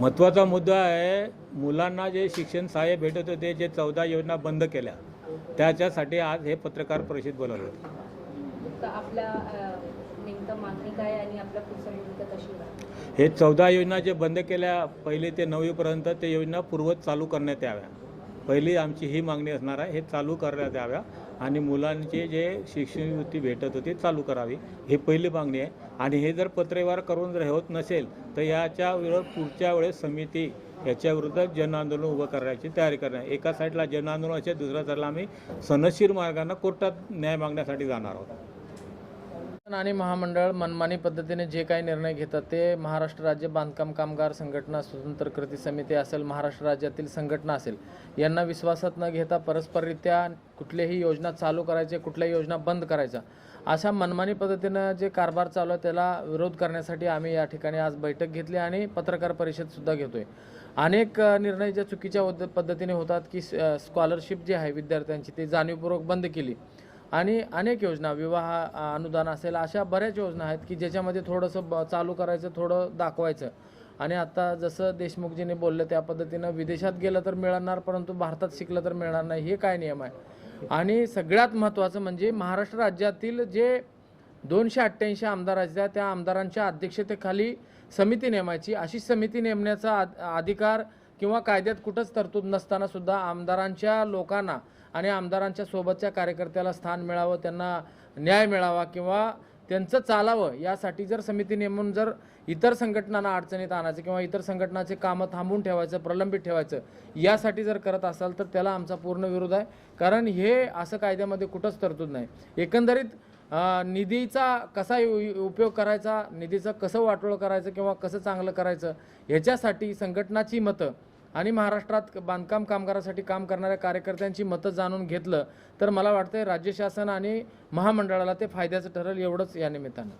महत्त्वाचा मुद्दा आहे, मुलांना जे शिक्षण सहाय्य भेटत होते, जे 14 योजना बंद केल्या, त्याच्यासाठी आज हे पत्रकार परिषद बोलावलं होतं. तर आपल्या नेमकं मागणी काय आणि आपल्या पुढचं भूमिका कशी राहणार? हे 14 योजना जे बंद केल्या पहिली ते 9वीपर्यंत, ते योजना पूर्वत चालू करण्यात याव्या. पहिली आमची ही मागणी असणार आहे, हे चालू करण्यात याव्या आणि मुलांचे जे शिष्यवृत्ती भेटत होती चालू करावी, ही पहिली मागणी आहे. आणि हे जर पत्रव्यवहार करून जर होत नसेल तर याच्या विरोधात पुढच्या वेळेस समिती याच्याविरुद्ध जन आंदोलन उभं करण्याची तयारी करणार. एका साईडला जन आंदोलन असेल, दुसऱ्या साईडला आम्ही सनदशीर मार्गाने कोर्टात न्याय मागण्यासाठी जाणार आहोत. आणि महामंडळ मनमानी पद्धतीने जे काही निर्णय घेतात ते महाराष्ट्र राज्य बांधकाम कामगार संघटना स्वतंत्र कृती समिती असेल, महाराष्ट्र राज्यातील संघटना असेल, यांना विश्वासात न घेता परस्पररित्या कुठल्याही योजना चालू करायचे, कुठल्याही योजना बंद करायच्या, अशा मनमानी पद्धतीनं जे कारभार चालू आहे त्याला विरोध करण्यासाठी आम्ही या ठिकाणी आज बैठक घेतली आणि पत्रकार परिषदसुद्धा घेतोय. अनेक निर्णय ज्या चुकीच्या पद्धतीने होतात की स्कॉलरशिप जी आहे विद्यार्थ्यांची ती जाणीवपूर्वक बंद केली आणि अनेक योजना, विवाह अनुदान असेल, अशा बऱ्याच योजना आहेत की ज्याच्यामध्ये थोडंसं चालू करायचं, थोडं दाखवायचं. आणि आता जसं देशमुखजींनी बोललं त्या पद्धतीनं विदेशात गेलं तर मिळणार, परंतु भारतात शिकलं तर मिळणार नाही, हे काय नियम आहे? आणि सगळ्यात महत्त्वाचं म्हणजे महाराष्ट्र राज्यातील जे 288 आमदार आहेत त्या आमदारांच्या अध्यक्षतेखाली समिती नेमायची, अशी समिती नेमण्याचा अधिकार किंवा कायद्यात कुठंच तरतूद नसताना सुद्धा आमदारांच्या लोकांना आणि आमदारांच्या सोबतच्या कार्यकर्त्याला स्थान मिळावं, त्यांना न्याय मिळावा किंवा त्यांचं चालावं यासाठी जर समिती नेमून जर इतर संघटनांना अडचणीत आणायचं किंवा इतर संघटनाचे कामं थांबवून ठेवायचं, प्रलंबित ठेवायचं, यासाठी जर करत असाल तर त्याला आमचा पूर्ण विरोध आहे. कारण हे असं कायद्यामध्ये कुठंच तरतूद नाही. एकंदरीत निधीचा कसा उपयोग करायचा, निधीचं कसं वाटोळं करायचं किंवा कसं चांगलं करायचं, ह्याच्यासाठी संघटनाची मतं आणि महाराष्ट्रात बांधकाम कामगारासाठी काम करणाऱ्या कार्यकर्त्यांची मतं जाणून घेतलं तर मला वाटतं राज्य शासन आणि महामंडळाला ते फायद्याचं ठरेल, एवढंच या निमित्तानं.